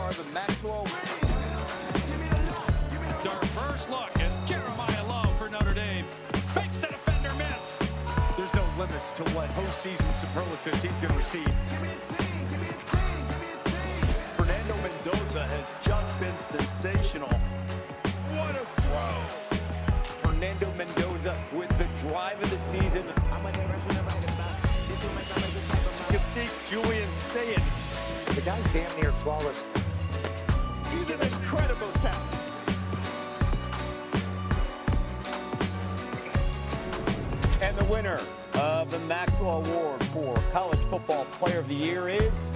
are the Maxwell. Their first look at Jeremiah Love for Notre Dame. Makes the defender miss. There's no limits to what postseason superlatives he's going to receive. Fernando Mendoza has just been sensational. What a throw! Fernando Mendoza with the drive of the season. Defeat Julian Sayed. The guy's damn near flawless. He's an incredible talent. And the winner of the Maxwell Award for College Football Player of the Year is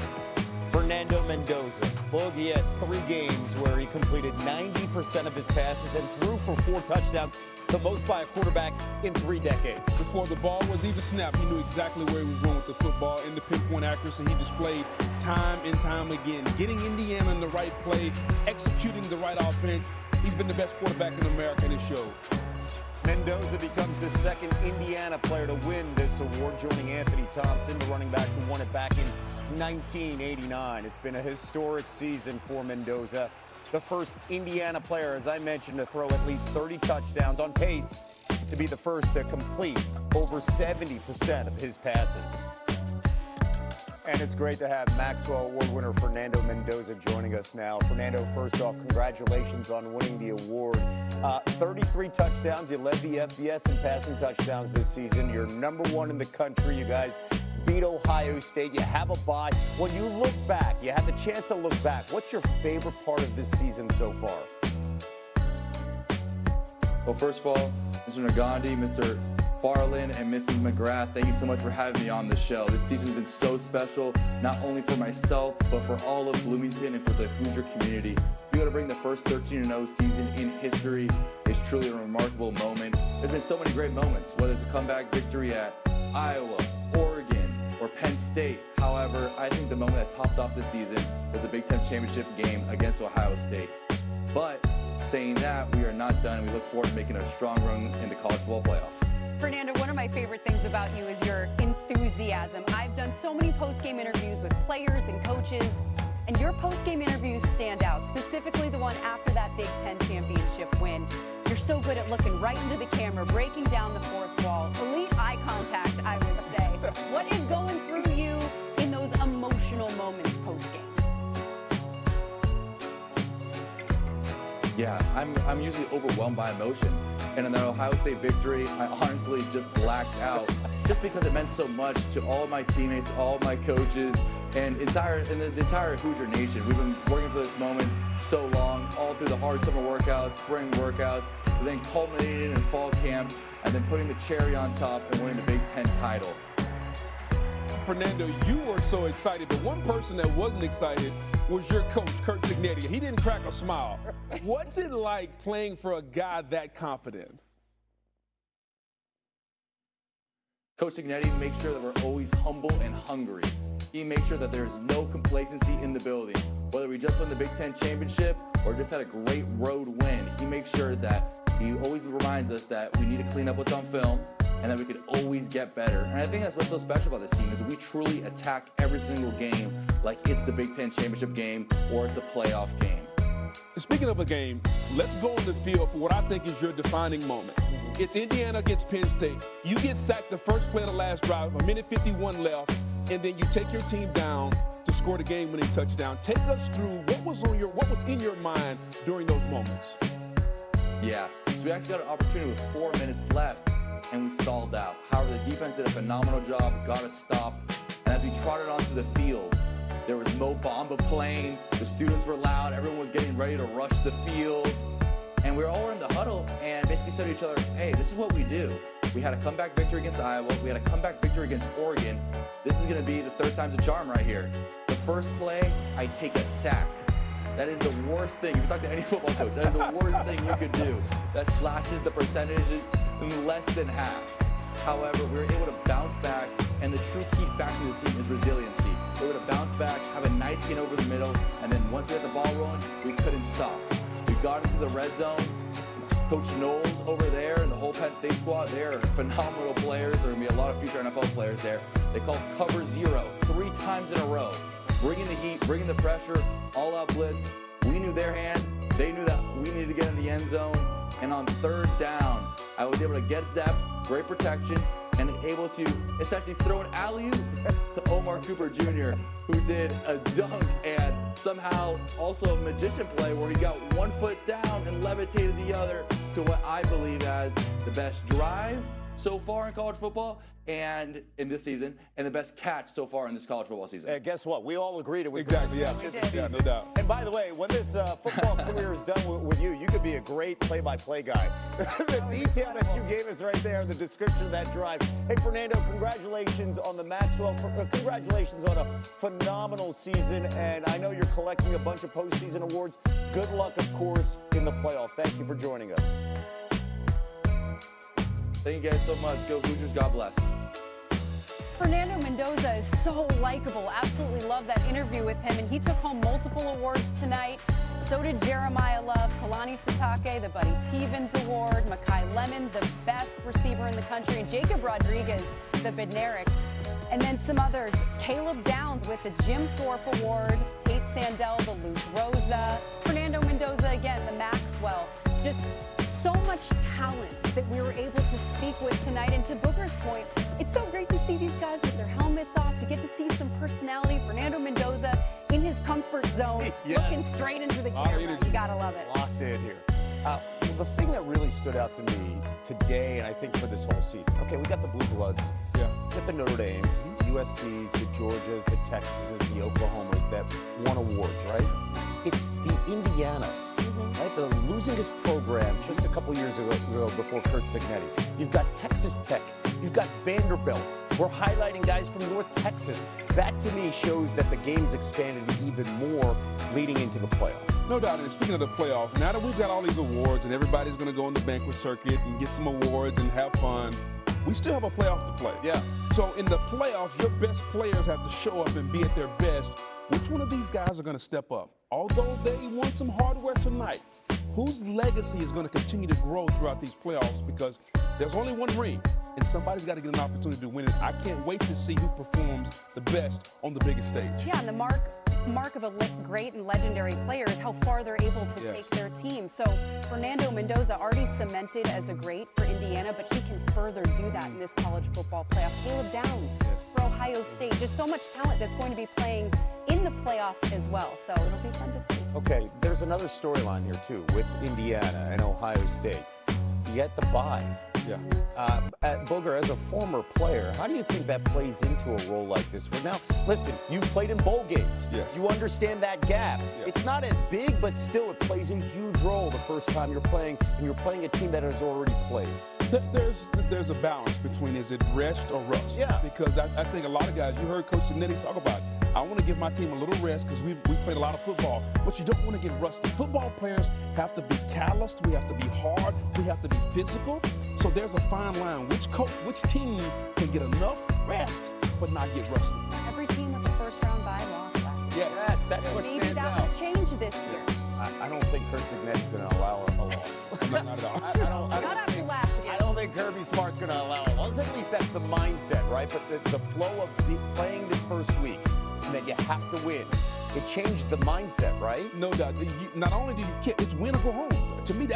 Fernando Mendoza. Boogie had 3 games where he completed 90% of his passes and threw for 4 touchdowns, the most by a quarterback in 3 decades. Before the ball was even snapped, he knew exactly where he was going with the football and the pinpoint accuracy he displayed time and time again. Getting Indiana in the right play, executing the right offense. He's been the best quarterback in America, and it showed. Mendoza becomes the second Indiana player to win this award, joining Anthony Thompson, the running back who won it back in 1989. It's been a historic season for Mendoza. The first Indiana player, as I mentioned, to throw at least 30 touchdowns, on pace to be the first to complete over 70% of his passes. And it's great to have Maxwell Award winner Fernando Mendoza joining us now. Fernando, first off, congratulations on winning the award. 33 touchdowns. You led the FBS in passing touchdowns this season. You're #1 in the country. You guys beat Ohio State. You have a bye. When you look back, you have the chance to look back. What's your favorite part of this season so far? Well, first of all, Mr. Nagandi, Mr. Farland, and Mrs. McGrath, thank you so much for having me on the show. This season's been so special, not only for myself, but for all of Bloomington and for the Hoosier community. Being able to bring the first 13-0 season in history is truly a remarkable moment. There's been so many great moments, whether it's a comeback victory at Iowa, Oregon, or Penn State. However, I think the moment that topped off the season was the Big Ten championship game against Ohio State. But saying that, we are not done, and we look forward to making a strong run in the college football playoff. Fernando, one of my favorite things about you is your enthusiasm. I've done so many post-game interviews with players and coaches, and your post-game interviews stand out, specifically the one after that Big Ten championship win. You're so good at looking right into the camera, breaking down the fourth wall. Elite eye contact, I would say. What is going through you in those emotional moments post-game? Yeah, I'm usually overwhelmed by emotion. And in that Ohio State victory, I honestly just blacked out just because it meant so much to all of my teammates, all of my coaches, and the entire Hoosier Nation. We've been working for this moment so long, all through the hard summer workouts, spring workouts, and then culminating in fall camp, and then putting the cherry on top and winning the Big Ten title. Fernando, you were so excited. The one person that wasn't excited was your coach, Curt Cignetti. He didn't crack a smile. What's it like playing for a guy that confident? Coach Cignetti makes sure that we're always humble and hungry. He makes sure that there's no complacency in the building. Whether we just won the Big Ten championship or just had a great road win, he makes sure that he always reminds us that we need to clean up what's on film and that we could always get better. And I think that's what's so special about this team is that we truly attack every single game like it's the Big Ten championship game or it's a playoff game. Speaking of a game, let's go on the field for what I think is your defining moment. It's Indiana against Penn State. You get sacked the first play of the last drive, 1:51 left, and then you take your team down to score the game-winning touchdown. Take us through what was in your mind during those moments. Yeah, so we actually got an opportunity with 4 minutes left, and we stalled out. However, the defense did a phenomenal job, got a stop, and as we trotted onto the field, there was Mo Bamba playing, the students were loud, everyone was getting ready to rush the field, and we were all in the huddle and basically said to each other, hey, this is what we do. We had a comeback victory against Iowa, we had a comeback victory against Oregon. This is gonna be the third time's a charm right here. The first play, I take a sack. That is the worst thing. If you talk to any football coach, that is the worst thing you could do. That slashes the percentage in less than half. However, we were able to bounce back, and the true key factor of this team is resiliency. We were able to bounce back, have a nice hit over the middle, and then once we had the ball rolling, we couldn't stop. We got into the red zone. Coach Knowles over there and the whole Penn State squad, they're phenomenal players. There are going to be a lot of future NFL players there. They called cover 0 3 times in a row. bringing the heat, bringing the pressure, all-out blitz. We knew their hand. They knew that we needed to get in the end zone. And on third down, I was able to get depth, great protection, and able to essentially throw an alley-oop to Omar Cooper Jr., who did a dunk and somehow also a magician play where he got 1 foot down and levitated the other to what I believe as the best drive so far in college football and in this season, and the best catch so far in this college football season. Guess what? We all agreed it was Exactly, the yeah. best catch of the season. Yeah, no doubt. And by the way, when this football career is done with you, you could be a great play-by-play guy. The detail that you gave us right there, the description of that drive. Hey, Fernando, congratulations on the Maxwell. Congratulations on a phenomenal season, and I know you're collecting a bunch of postseason awards. Good luck, of course, in the playoff. Thank you for joining us. Thank you guys so much. Go Hoosiers, God bless. Fernando Mendoza is so likable. Absolutely love that interview with him, and he took home multiple awards tonight. So did Jeremiah Love, Kalani Sitake, the Buddy Tevens Award, Makai Lemon, the best receiver in the country, and Jacob Rodriguez, the Bednarik. And then some others, Caleb Downs with the Jim Thorpe Award, Tate Sandell, the Luke Rosa, Fernando Mendoza again, the Maxwell. Just so much talent that we were able to speak with tonight. And to Booger's point, it's so great to see these guys with their helmets off, to get to see some personality. Fernando Mendoza in his comfort zone, Yes. looking straight into the camera. You gotta love it. Locked in here. The thing that really stood out to me today, and I think for this whole season, okay, we got the Blue Bloods, Yeah. we got the Notre Dames, the USCs, the Georgias, the Texases, the Oklahomas that won awards, right? It's the Indianas, right? The losingest program just a couple years ago before Curt Cignetti. You've got Texas Tech, you've got Vanderbilt. We're highlighting guys from North Texas. That to me shows that the game's expanded even more leading into the playoff. No doubt. And speaking of the playoff, now that we've got all these awards and everybody's going to go on the banquet circuit and get some awards and have fun, we still have a playoff to play. Yeah. So in the playoffs, your best players have to show up and be at their best. Which one of these guys are going to step up? Although they won some hardware tonight, whose legacy is going to continue to grow throughout these playoffs? Because there's only one ring, and somebody's got to get an opportunity to win it. I can't wait to see who performs the best on the biggest stage. Yeah, and the mark of a great and legendary player is how far they're able to take their team. So Fernando Mendoza already cemented as a great for Indiana, but he can further do that in this college football playoff. Caleb Downs for Ohio State. Just so much talent that's going to be playing in the playoff as well. So it'll be fun to see. Okay, there's another storyline here too with Indiana and Ohio State. You get the bye. Yeah. Booger, as a former player, how do you think that plays into a role like this? Where now, listen, you played in bowl games. Yes. You understand that gap. Yeah. It's not as big, but still it plays a huge role the first time you're playing, and you're playing a team that has already played. There's a balance between is it rest or rust? Yeah. Because I think a lot of guys, you heard Coach Cignetti talk about it. I want to give my team a little rest because we played a lot of football, but you don't want to get rusty. Football players have to be calloused. We have to be hard. We have to be physical. So there's a fine line. Which team can get enough rest but not get rusty? Every team with the first round bye lost last year. Yes, that's what Maybe stands that out. will change this year. I don't think Curt Cignetti's going to allow a loss. Not at all. Not after last year. I don't think Kirby Smart's going to allow a loss. At least that's the mindset, right? But the flow of playing this first week and that you have to win, it changes the mindset, right? No doubt. Not only do you kick, it's win or go home. To me,